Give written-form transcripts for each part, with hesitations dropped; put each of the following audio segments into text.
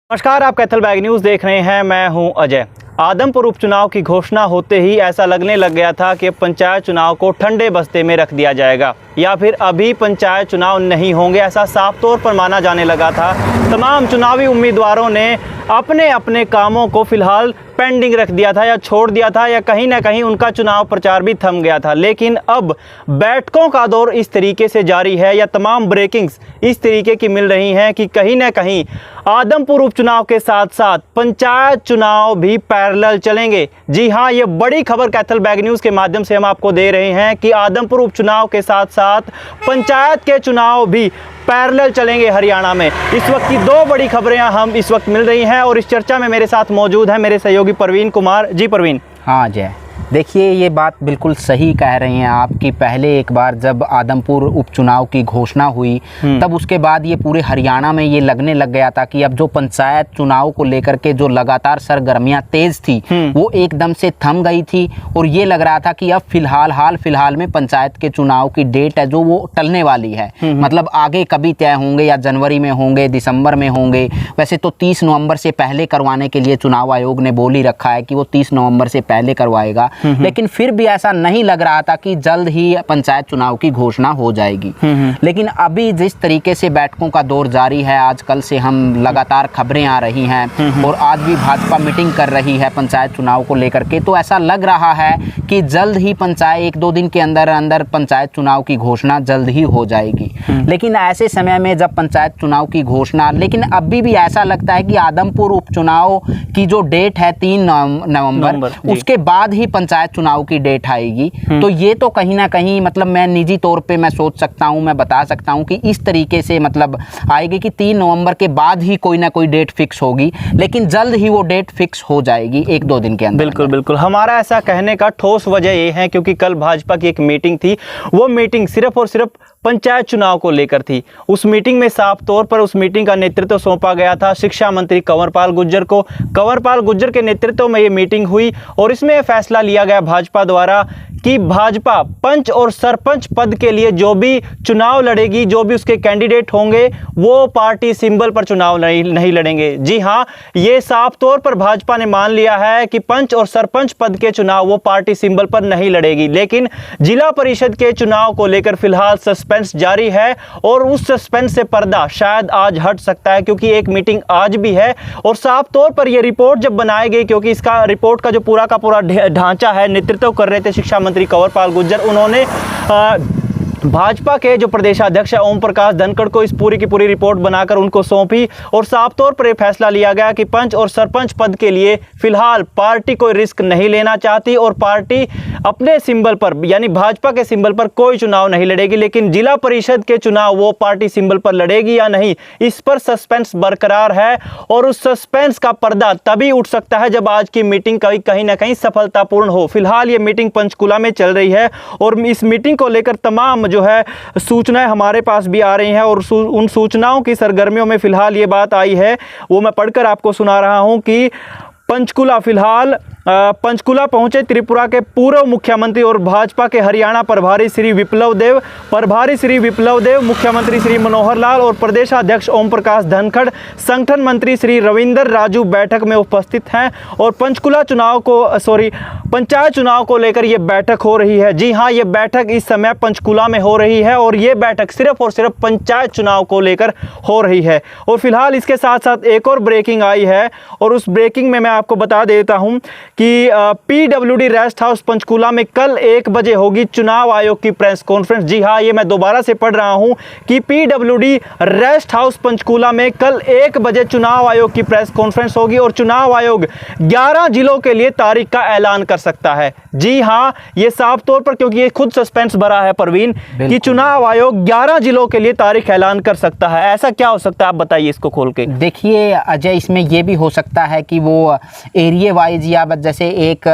नमस्कार, आप Kaithal bag news देख रहे हैं। मैं हूं अजय। आदमपुर उपचुनाव की घोषणा होते ही ऐसा लगने लग गया था कि पंचायत चुनाव को ठंडे बस्ते में रख दिया जाएगा या फिर अभी पंचायत चुनाव नहीं होंगे, ऐसा साफ तौर पर माना जाने लगा था। तमाम चुनावी उम्मीदवारों ने अपने अपने कामों को फिलहाल पेंडिंग रख दिया था या छोड़ दिया था या कहीं ना कहीं उनका चुनाव प्रचार भी थम गया था। लेकिन अब बैठकों का दौर इस तरीके से जारी है या तमाम ब्रेकिंग्स इस तरीके की मिल रही हैं कि कहीं ना कहीं आदमपुर उपचुनाव के साथ साथ पंचायत चुनाव भी पैरेलल चलेंगे। जी हां, ये बड़ी खबर कैथल बैग न्यूज़ के माध्यम से हम आपको दे रहे हैं कि आदमपुर उपचुनाव के साथ साथ पंचायत के चुनाव भी पैरेलल चलेंगे हरियाणा में। इस वक्त की दो बड़ी खबरें हम इस वक्त मिल रही हैं और इस चर्चा में मेरे साथ मौजूद है मेरे सहयोगी प्रवीण कुमार। जी प्रवीण। हाँ जय, देखिए ये बात बिल्कुल सही कह रही हैं आप कि पहले एक बार जब आदमपुर उपचुनाव की घोषणा हुई तब उसके बाद ये पूरे हरियाणा में ये लगने लग गया था कि अब जो पंचायत चुनाव को लेकर के जो लगातार सरगर्मियां तेज थी वो एकदम से थम गई थी और ये लग रहा था कि अब हाल फिलहाल में पंचायत के चुनाव की डेट है जो वो टलने वाली है। मतलब आगे कभी तय होंगे या जनवरी में होंगे, दिसंबर में होंगे। वैसे तो 30 नवंबर से पहले करवाने के लिए चुनाव आयोग ने बोल ही रखा है कि वो 30 नवंबर से पहले करवाएगा, लेकिन फिर भी ऐसा नहीं लग रहा था कि जल्द ही पंचायत चुनाव की घोषणा हो जाएगी। लेकिन अभी जिस तरीके से बैठकों का दौर जारी है, आजकल से हम लगातार खबरें आ रही हैं और आज भी भाजपा मीटिंग कर रही है पंचायत चुनाव को लेकर के, तो ऐसा लग रहा है कि जल्द ही पंचायत 1-2 दिन के अंदर अंदर पंचायत चुनाव की घोषणा जल्द ही हो जाएगी। लेकिन ऐसे समय में जब पंचायत चुनाव की घोषणा, लेकिन अभी भी ऐसा लगता है कि आदमपुर उपचुनाव की जो डेट है 3 नवंबर उसके बाद ही पंचायत चुनाव की डेट आएगी। तो ये तो कहीं ना कहीं मतलब मैं निजी तौर पे मैं सोच सकता हूँ, मैं बता सकता हूँ कि इस तरीके से मतलब आएगी कि 3 नवंबर के बाद ही कोई ना कोई डेट फिक्स होगी, लेकिन जल्द ही वो डेट फिक्स हो जाएगी 1-2 दिन के अंदर। बिल्कुल हमारा ऐसा कहने का ठोस वजह ये है क्योंकि कल भाजपा की एक मीटिंग थी। वो मीटिंग सिर्फ और सिर्फ पंचायत चुनाव को लेकर थी। उस मीटिंग में साफ तौर पर उस मीटिंग का नेतृत्व सौंपा गया था शिक्षा मंत्री कंवरपाल गुर्जर को। कंवरपाल गुर्जर के नेतृत्व में ये मीटिंग हुई और इसमें फैसला लिया गया भाजपा द्वारा कि भाजपा पंच और सरपंच पद के लिए जो भी चुनाव लड़ेगी, जो भी उसके कैंडिडेट होंगे, वो पार्टी सिंबल पर चुनाव नहीं लड़ेंगे। जी हाँ, ये साफ तौर पर भाजपा ने मान लिया है कि पंच और सरपंच पद के चुनाव वो पार्टी सिंबल पर नहीं लड़ेगी। लेकिन जिला परिषद के चुनाव को लेकर फिलहाल सस्पेंस जारी है और उस सस्पेंस से पर्दा शायद आज हट सकता है क्योंकि एक मीटिंग आज भी है और साफ तौर पर यह रिपोर्ट जब बनाई गई, क्योंकि इसका रिपोर्ट का जो पूरा का पूरा ढांचा है, नेतृत्व कर रहे थे शिक्षा मंत्री कंवरपाल गुर्जर, उन्होंने भाजपा के जो प्रदेशाध्यक्ष है ओम प्रकाश धनखड़ को इस पूरी की पूरी रिपोर्ट बनाकर उनको सौंपी और साफ तौर पर यह फैसला लिया गया कि पंच और सरपंच पद के लिए फिलहाल पार्टी कोई रिस्क नहीं लेना चाहती और पार्टी अपने सिंबल पर यानी भाजपा के सिंबल पर कोई चुनाव नहीं लड़ेगी। लेकिन जिला परिषद के चुनाव वो पार्टी सिंबल पर लड़ेगी या नहीं, इस पर सस्पेंस बरकरार है और उस सस्पेंस का पर्दा तभी उठ सकता है जब आज की मीटिंग कहीं ना कहीं सफलतापूर्ण हो। फिलहाल ये मीटिंग पंचकुला में चल रही है और इस मीटिंग को लेकर तमाम जो है सूचनाएं हमारे पास भी आ रही हैं और उन सूचनाओं की सरगर्मियों में फिलहाल ये बात आई है, वो मैं पढ़कर आपको सुना रहा हूं कि पंचकुला पहुंचे त्रिपुरा के पूर्व मुख्यमंत्री और भाजपा के हरियाणा प्रभारी श्री विप्लव देव, मुख्यमंत्री श्री मनोहर लाल और प्रदेशाध्यक्ष ओम प्रकाश धनखड़, संगठन मंत्री श्री रविंदर राजू बैठक में उपस्थित हैं और पंचायत चुनाव को लेकर यह बैठक हो रही है। जी हां, यह बैठक इस समय पंचकुला में हो रही है और यह बैठक सिर्फ और सिर्फ पंचायत चुनाव को लेकर हो रही है। और फिलहाल इसके साथ साथ एक और ब्रेकिंग आई है और उस ब्रेकिंग में मैं आपको बता देता हूं कि PWD रेस्ट हाउस पंचकुला में कल 1 बजे होगी चुनाव आयोग की प्रेस कॉन्फ्रेंस। जी हां, ये मैं दोबारा से पढ़ रहा हूं कि PWD रेस्ट हाउस पंचकुला में कल 1 बजे चुनाव आयोग की प्रेस कॉन्फ्रेंस होगी और चुनाव आयोग 11 जिलों के लिए तारीख का ऐलान कर सकता है। जी हां, ये साफ तौर पर, क्योंकि ये खुद सस्पेंस भरा है प्रवीण, कि चुनाव आयोग 11 जिलों के लिए तारीख ऐलान कर सकता है। ऐसा क्या हो सकता है, आप बताइए इसको खोल के। देखिए अजय, इसमें यह भी हो सकता है कि वो एरिया वाइज या जैसे एक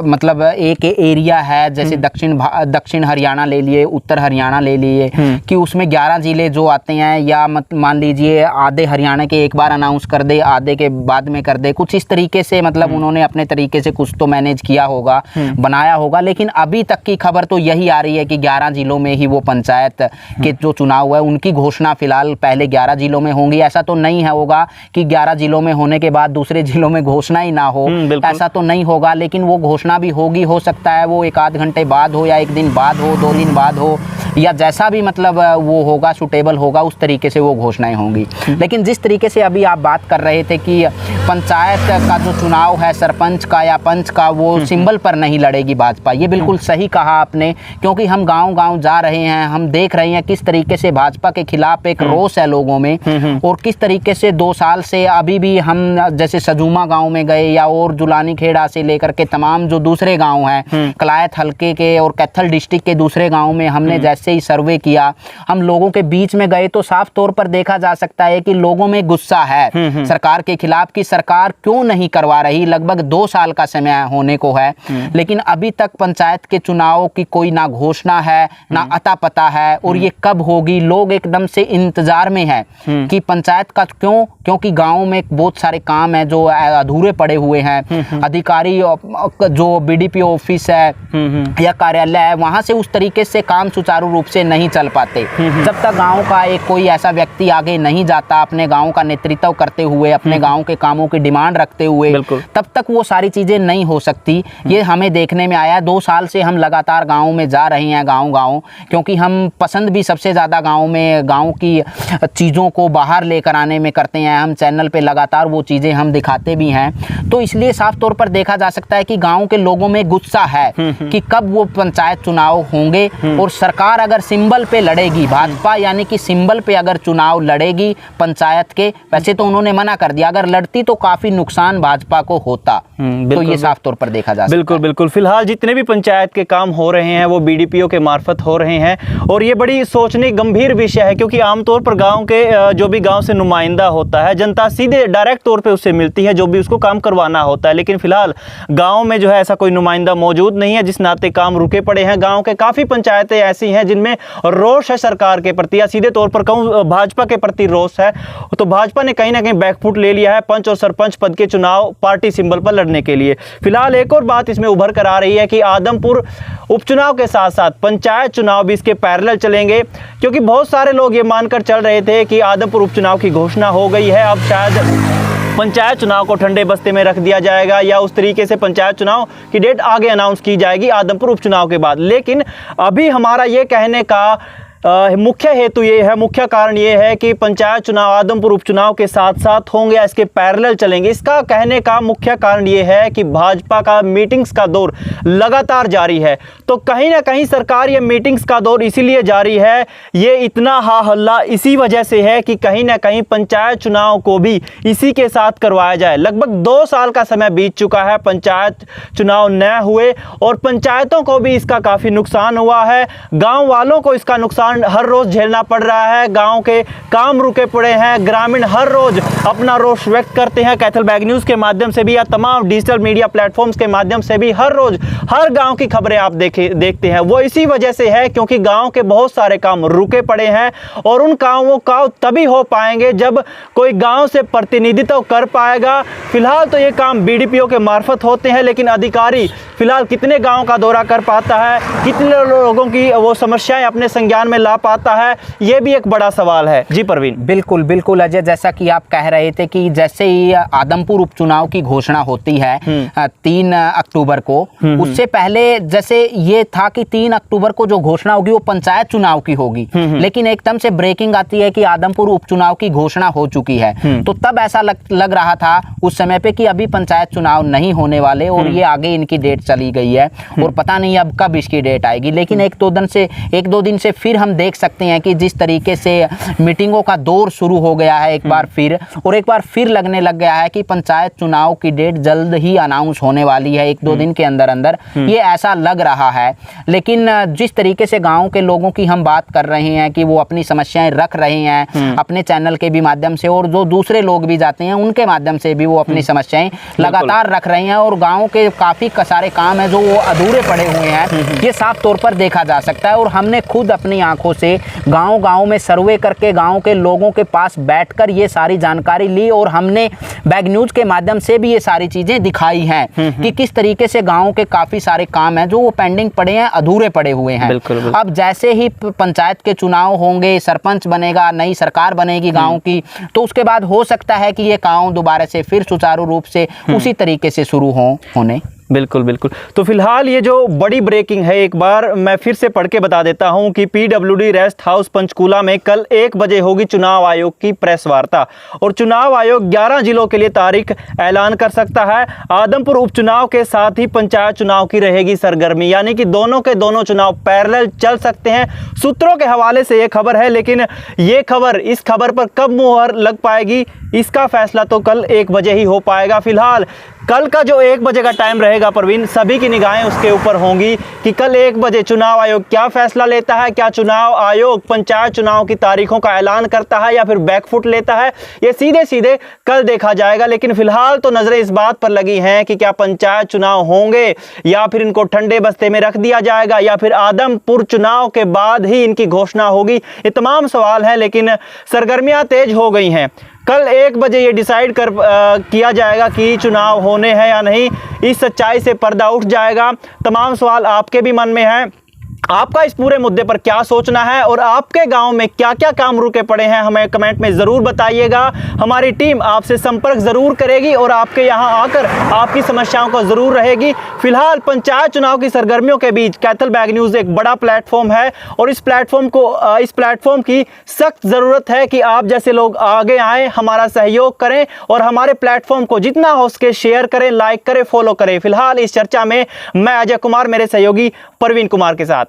मतलब एक एरिया है, जैसे दक्षिण हरियाणा ले लिए, उत्तर हरियाणा ले लिए, कि उसमें 11 जिले जो आते हैं, या मान लीजिए आधे हरियाणा के एक बार अनाउंस कर दे, आधे के बाद में कर दे, कुछ इस तरीके से मतलब उन्होंने अपने तरीके से कुछ तो मैनेज किया होगा, बनाया होगा। लेकिन अभी तक की खबर तो यही आ रही है कि 11 जिलों में ही वो पंचायत के जो चुनाव है उनकी घोषणा फिलहाल पहले 11 जिलों में होंगी। ऐसा तो नहीं है होगा कि 11 जिलों में होने के बाद दूसरे जिलों में घोषणा ही ना हो, ऐसा तो नहीं होगा। लेकिन वो घोषणा भी होगी, हो सकता है वो 1-8 घंटे बाद हो, या 1 दिन बाद हो, 2 दिन बाद हो, या जैसा भी मतलब वो होगा, सुटेबल होगा, उस तरीके से वो घोषणाएं होंगी। लेकिन जिस तरीके से अभी आप बात कर रहे थे कि पंचायत का जो चुनाव है, सरपंच का या पंच का, वो सिंबल पर नहीं लड़ेगी भाजपा, ये बिल्कुल सही कहा आपने। क्योंकि हम गांव-गांव जा रहे हैं, हम देख रहे हैं किस तरीके से भाजपा के खिलाफ एक रोष है लोगों में, और किस तरीके से 2 साल से अभी भी हम जैसे सजूमा गांव में गए, या और जुलानी खेड़ा से लेकर के तमाम जो दूसरे गांव हैं, कलायत हल्के के और कैथल डिस्ट्रिक्ट के दूसरे गांव में हमने जैसे ही सर्वे किया, हम लोगों के बीच में गए, तो साफ तौर पर देखा जा सकता है कि लोगों में गुस्सा है सरकार के खिलाफ कि सरकार क्यों नहीं करवा रही। लगभग 2 साल का समय होने को है, लेकिन अभी तक पंचायत के चुनाव की कोई ना घोषणा है, ना अता पता है, और ये कब होगी। लोग एकदम से इंतजार में है कि पंचायत का क्योंकि गांव में बहुत सारे काम है जो अधूरे पड़े हुए हैं। अधिकारी जो बीडीपीओ ऑफिस है या कार्यालय है, वहां से उस तरीके से काम सुचारू रूप से नहीं चल पाते। जब तक गांव का एक कोई ऐसा व्यक्ति आगे नहीं जाता अपने गांव का नेतृत्व करते हुए, अपने गांव के कामों की डिमांड रखते हुए, तब तक वो सारी चीजें नहीं हो सकती। ये हमें देखने में आया। 2 साल से हम लगातार गाँव में जा रहे हैं, गाँव, क्योंकि हम पसंद भी सबसे ज़्यादा गाँव में गाँव की चीज़ों को बाहर लेकर आने में करते हैं। हम चैनल पे लगातार वो चीज़ें हम दिखाते भी हैं। तो इसलिए साफ तौर पर देखा जा सकता है कि गाँव के लोगों में गुस्सा है कि कब वो पंचायत चुनाव होंगे, और सरकार अगर सिंबल पे लड़ेगी, भाजपा यानी कि सिंबल पे अगर चुनाव लड़ेगी पंचायत के, वैसे तो उन्होंने मना कर दिया, अगर लड़ती तो काफ़ी नुकसान भाजपा को होता। तो ये साफ तौर पर देखा जा सकता है। बिल्कुल। फिलहाल जितने भी पंचायत के काम हो रहे हैं वो बीडीपीओ के मार्फत हो रहे हैं, और ये बड़ी सोचने गंभीर विषय है, क्योंकि आमतौर पर गांव के जो भी गांव से नुमाइंदा होता है, जनता सीधे डायरेक्ट तौर पे उससे मिलती है, जो भी उसको काम करवाना होता है। लेकिन फिलहाल गांव में जो है ऐसा कोई नुमाइंदा मौजूद नहीं है, जिस नाते काम रुके पड़े हैं। गांव के काफ़ी पंचायतें ऐसी हैं जिनमें रोष है सरकार के प्रति, या सीधे तौर पर कहूँ भाजपा के प्रति रोष है। तो भाजपा ने कहीं ना कहीं बैकफुट ले लिया है पंच और सरपंच पद के चुनाव पार्टी सिंबल पर लड़ने के लिए। फिलहाल एक और बात इसमें उभर कर आ रही है कि आदमपुर उपचुनाव के साथ साथ पंचायत चुनाव भी इसके पैरेलल चलेंगे, क्योंकि बहुत सारे लोग ये मानकर चल रहे थे कि आदमपुर उपचुनाव की घोषणा हो गई है, अब शायद पंचायत चुनाव को ठंडे बस्ते में रख दिया जाएगा, या उस तरीके से पंचायत चुनाव की डेट आगे अनाउंस की जाएगी आदमपुर उपचुनाव के बाद। लेकिन अभी हमारा ये कहने का मुख्य हेतु ये है, मुख्य कारण ये है कि पंचायत चुनाव आदमपुर उपचुनाव के साथ साथ होंगे या इसके पैरेलल चलेंगे। इसका कहने का मुख्य कारण ये है कि भाजपा का मीटिंग्स का दौर लगातार जारी है। तो कहीं ना कहीं सरकार ये मीटिंग्स का दौर इसीलिए जारी है, ये इतना हा हल्ला इसी वजह से है कि कहीं ना कहीं पंचायत चुनाव को भी इसी के साथ करवाया जाए। लगभग 2 साल का समय बीत चुका है, पंचायत चुनाव न हुए, और पंचायतों को भी इसका काफ़ी नुकसान हुआ है। गाँव वालों को इसका नुकसान हर रोज झेलना पड़ रहा है। गांव के काम रुके पड़े हैं, ग्रामीण हर रोज अपना रोष व्यक्त करते हैं। कैथल बैग न्यूज़ के माध्यम से भी या तमाम डिजिटल मीडिया प्लेटफॉर्म्स के माध्यम से भी हर रोज हर गांव की खबरें आप देखते हैं। वो इसी वजह से है क्योंकि गांव के बहुत सारे काम रुके पड़े हैं, और उन कामों का तभी हो पाएंगे जब कोई गाँव से प्रतिनिधित्व कर पाएगा। फिलहाल तो ये काम बीडीपीओ के मार्फत होते हैं, लेकिन अधिकारी फिलहाल कितने गाँव का दौरा कर पाता है, कितने लोगों की वो समस्याएं अपने संज्ञान में ला पाता है, ये भी एक बड़ा सवाल है। जी परवीन। बिल्कुल अजय, जैसा कि आप कह रहे थे कि जैसे ही आदमपुर उपचुनाव की घोषणा होती है 3 अक्टूबर को, उससे पहले जैसे ये था कि 3 अक्टूबर को जो घोषणा होगी वो पंचायत चुनाव की होगी, लेकिन एकदम से ब्रेकिंग आती है कि आदमपुर उपचुनाव की घोषणा हो चुकी है। तो तब ऐसा लग रहा था उस समय पे कि अभी पंचायत चुनाव नहीं होने वाले, और ये आगे इनकी डेट चली गई है, और पता नहीं अब कब इसकी डेट आएगी। लेकिन एक दो दिन से फिर हम हम देख सकते हैं कि जिस तरीके से मीटिंगों का दौर शुरू हो गया है एक बार फिर, और एक बार फिर लगने लग गया है कि पंचायत चुनाव की डेट जल्द ही अनाउंस होने वाली है, 1-2 दिन के अंदर अंदर, ये ऐसा लग रहा है। लेकिन जिस तरीके से गाँव के लोगों की हम बात कर रहे हैं कि वो अपनी समस्याएं रख रहे हैं अपने चैनल के भी माध्यम से, और जो दूसरे लोग भी जाते हैं उनके माध्यम से भी वो अपनी समस्याएं लगातार रख रहे हैं, और गाँव के काफ़ी सारे काम हैं जो वो अधूरे पड़े हुए हैं, ये साफ तौर पर देखा जा सकता है। और हमने खुद अपनी आंखों से गांव-गांव में सर्वे करके गांव के लोगों के पास बैठकर ये सारी जानकारी ली, और हमने बैग न्यूज़ के माध्यम से भी ये सारी चीज़ें दिखाई हैं कि किस तरीके से गांव के काफ़ी सारे काम हैं जो वो पेंडिंग पड़े हैं, अधूरे पड़े हुए हैं। बिल्कुल। अब जैसे ही पंचायत के चुनाव होंगे, सरपंच बनेगा, नई सरकार बनेगी गाँव की, तो उसके बाद हो सकता है कि ये काम दोबारा से फिर सुचारू रूप से उसी तरीके से शुरू होने। बिल्कुल बिल्कुल। तो फिलहाल ये जो बड़ी ब्रेकिंग है, एक बार मैं फिर से पढ़ के बता देता हूं कि पीडब्ल्यूडी रेस्ट हाउस पंचकूला में कल 1 बजे होगी चुनाव आयोग की प्रेस वार्ता, और चुनाव आयोग 11 जिलों के लिए तारीख ऐलान कर सकता है। आदमपुर उपचुनाव के साथ ही पंचायत चुनाव की रहेगी सरगर्मी, यानी कि दोनों के दोनों चुनाव पैरेलल चल सकते हैं। सूत्रों के हवाले से ये खबर है, लेकिन ये खबर, इस खबर पर कब मुहर लग पाएगी इसका फैसला तो कल 1 बजे ही हो पाएगा। फिलहाल कल का जो 1 बजे का टाइम रहेगा प्रवीण, सभी की निगाहें उसके ऊपर होंगी कि कल 1 बजे चुनाव आयोग क्या फैसला लेता है। क्या चुनाव आयोग पंचायत चुनाव की तारीखों का ऐलान करता है या फिर बैकफुट लेता है, ये सीधे सीधे कल देखा जाएगा। लेकिन फिलहाल तो नजरें इस बात पर लगी हैं कि क्या पंचायत चुनाव होंगे या फिर इनको ठंडे बस्ते में रख दिया जाएगा, या फिर आदमपुर चुनाव के बाद ही इनकी घोषणा होगी। ये तमाम सवाल हैं, लेकिन सरगर्मियां तेज हो गई हैं। कल 1 बजे ये डिसाइड किया जाएगा कि चुनाव होने हैं या नहीं। इस सच्चाई से पर्दा उठ जाएगा। तमाम सवाल आपके भी मन में हैं। आपका इस पूरे मुद्दे पर क्या सोचना है, और आपके गांव में क्या क्या काम रुके पड़े हैं, हमें कमेंट में ज़रूर बताइएगा। हमारी टीम आपसे संपर्क ज़रूर करेगी और आपके यहां आकर आपकी समस्याओं को ज़रूर रहेगी। फिलहाल पंचायत चुनाव की सरगर्मियों के बीच कैथल बैग न्यूज़ एक बड़ा प्लेटफॉर्म है, और इस प्लेटफॉर्म की सख्त ज़रूरत है कि आप जैसे लोग आगे आएँ, हमारा सहयोग करें और हमारे प्लेटफॉर्म को जितना हो सके शेयर करें, लाइक करें, फॉलो करें। फिलहाल इस चर्चा में मैं अजय कुमार, मेरे सहयोगी प्रवीण कुमार के साथ।